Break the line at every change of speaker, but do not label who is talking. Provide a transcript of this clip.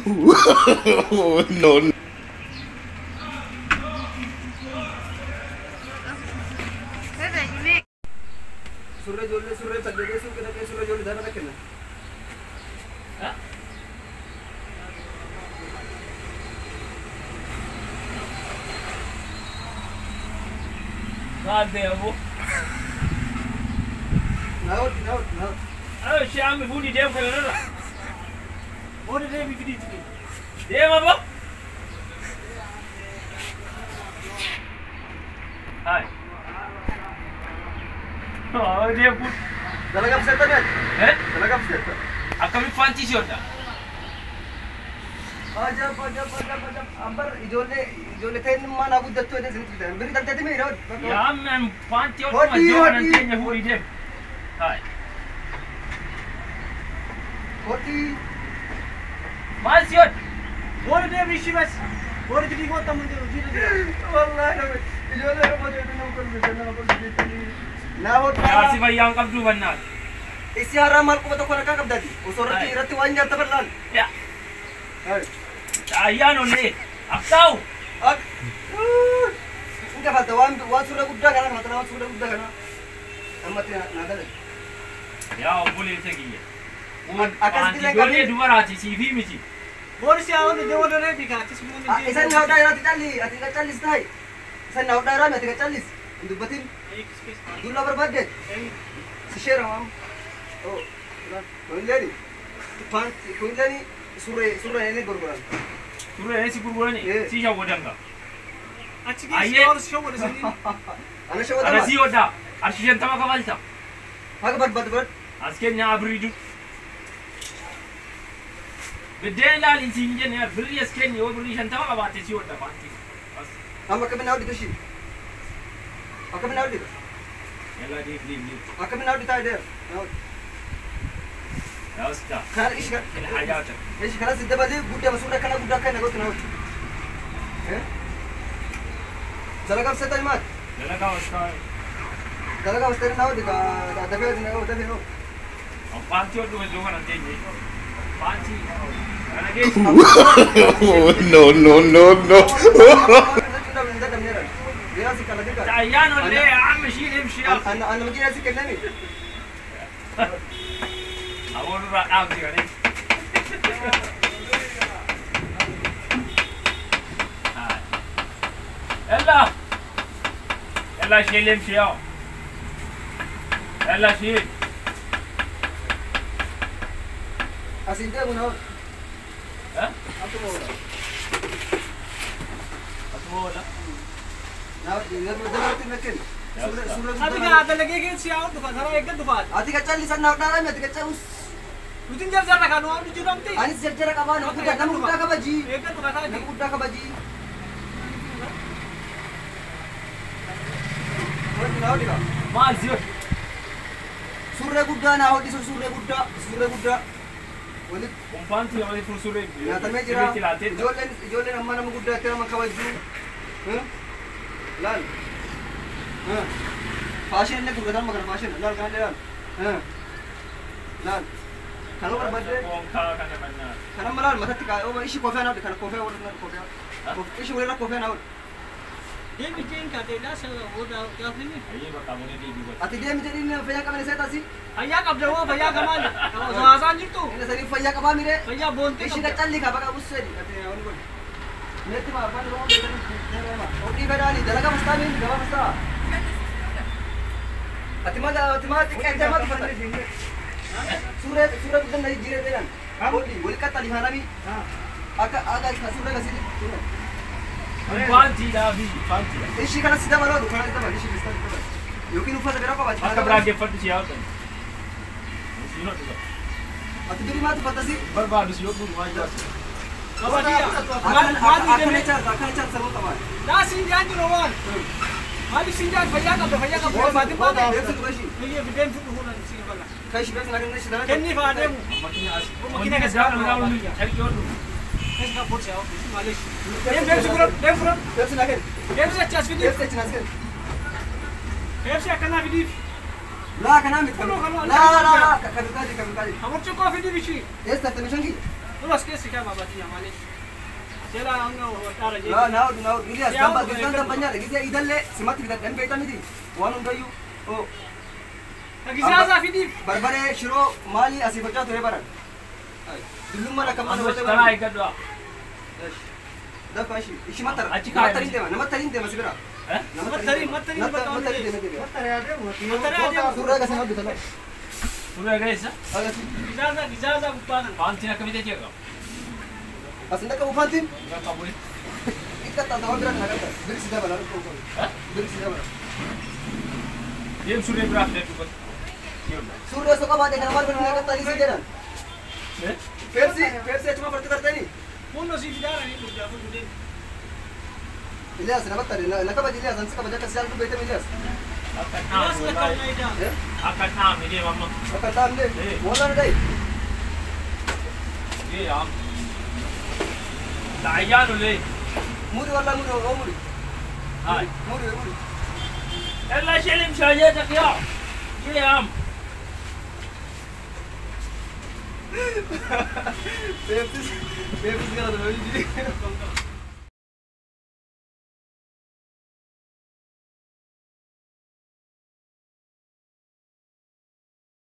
No.
Surre jolle surre tagge su kena ke surre jolle dana kena.
Ha? Guarda abo.
Now.
Ayo shi am fudi dem kala nada.
What did they be doing?
Dem abo. Hai. Oh, dia pun.
Dalaga pseta ne?
Eh?
Dalaga pseta.
Akami fanti siota.
Aja. Ambar jolle ten mana buddatto ne zinti. Beri tante me ro.
Ya men fanti ot
Hoti,
ma
hoti.
jonan tenya fudi dem. Hai.
Hoti.
Mal siot.
What did they be bas? What did you want them to do? Wallahi jolle ro mo jolle no kon na hota.
Ya si bhai yang kabdu banna.
इसी आराम माल को बता कौन का कब दादी उस औरत की रत्ती वाइन जाता पर लाल
Ya. Ayan ole. Aktaw.
अब इनका बात वान सुरा गुड्डा करना मतलब वान सुरा गुड्डा करना हम मत ना दे
Ya boleh segi.
आकाश दिले
Jole dua raci CV misi.
बोल से आओ तो देवो रे दिखा किस में नहीं
ऐसा ना उड़ा रात चाली अति का 40 नहीं ऐसा ना उड़ा रात अति का 40 इंदु बतिन दूल्हा पर बर्थडे शेर हम ओ कोइलेरी पांच कोइलेरी सुरे ने गुरगुरा
Suru esi kurgulani. Si ya godanga.
अच्छी की और शो बोले Sunny
ana shawa
Ada
da
si oda. Arshiyan tama kabalta.
haka bad
Asken nya abridu. Beden lal insinjen ya bri asken yo bri shantama kabate si oda panti.
हम कभी ना उड़ी तो कभी ना उड़ी
Yalla di bli.
कभी ना उड़ी था इधर
Ya usta.
खाना इश्क
Hayata.
ايش خلاص الدبا دي بودي مسؤول كان بودا كان قلت ناوي زلقه بسته مات
Dalaga usta.
زلقه بسته ناوي دي دبا دي ناوي دبا نو
Panti odu jonga nan tenje. Panti. Ana ge.
No.
Ayan ole am shi imshi.
انا مجي ناسي كلامي
Awon ra am di gani. Ella shilim shiyo. Ella shi.
اسينته منو
Ha?
انت مولا
Atmola.
ناوي دبا تمكن
अभी क्या आता लगे कि से आओ दुकान सारा एक दुकान
اتي كتشالي سنه ودارا مي تكتشوس
रुचिन जब जरा खानो आप रुचिन रमती
اني سجرا كمان بودا كان بودا كبجي
एक दुकान था
نك بودا كبجي ناوي
Mal siyo.
سوره بودا ناوي سوره بودا ولد
Umpanti awali fusure.
Ya tamai jira jolen amma nam gudda tera man kawaju lal fashion ne gudda magar fashion lal kan lal lal kalo bar badde
Ka kana manna.
kana malal matatti ka o ishi kofe na kana kofe wala kofe ishi wala kofe na
ये बिचेन का देला से वो क्या फिर
Ayi baka mo di di.
ati dia mi jadi ne faya ka mane seta si
भैया कब जाओ भैया कमाल तो आसान जी तू
ina sari faya ka ba mi re
भैया बोलते
ishi ka challi ka baka usse di ati on gol netti ma ban ro de ma oti bedali dalaga mustami gaba musta ati ma tikete ma fata sure budan nahi jire delan boli ka tali harami aga sure ka sidi
Umpanti da bi. Panti.
ishi kana sida maro dukana sida maro ishi sida yoki nu fata bera ko bachi
Akka brage fatu siya ta. Sino to.
ati biri ma fata si
Barbado siyo pun wajah.
अब दिया
akane char sabo kamal
ना सिंजान जो रोवन मालिक सिंजान भैया का बहुत बात बात ये विदेन फुट होना सिंह वाला
kai shi bes nagin shi da
kenni फाड़े वो
Makina ka sa na ulu. Chalki odu.
इसका फोड़ से आओ मालिक ये देव फुरम
bes nagin
देव से अच्छा स्वीटी
bes china sken
देव से करना विदी
la kana mit la kabukadi
हम चुका विदी बिची
es ta temishangi
Ulas ke sikam abati amale. Sela angno watara je.
Now, Ilias, ganda banyak lagi dia idalle semati kita dan beta midi. Wanun dayu. Oh,
Gizaza fidi.
barbare shiro mali asibacha tu rebaran. Dulu mana kamu
Tara ikat doa.
dah pashi. Ishi matar.
Aci kaya.
Nama tarin tema sibira.
Matari batao.
Matari tema.
Matari ade.
Surah ka sana bitala.
Sudah guys,
Agak sih.
Gizaza bupanan.
panci nak kami tanya kau.
Asanda ka ufantin.
Enggak kamu ini.
Kita tak tahu berapa nak. Beri sudah bala. Beri sudah bala.
Dia sudah berapa dia tu?
Surah suka baca nama benar kata tadi sejalan.
Eh?
Versi cuma berarti kata ini.
Puno si bidara ni burja pun dudin.
Ilyas, nama tadi. Nak baca Ilyas, nanti kau baca kasihan tu beta Ilyas.
Akan
Ilas
nama,
na kau na ida.
akan nama dia mama.
Kata tam deh. Mola deh.
Dia am. Dayan oleh.
Muri wala muri, oh muri.
Hai.
Muri.
Allah selim saja tak ya. Dia am.
Versi kalau tu.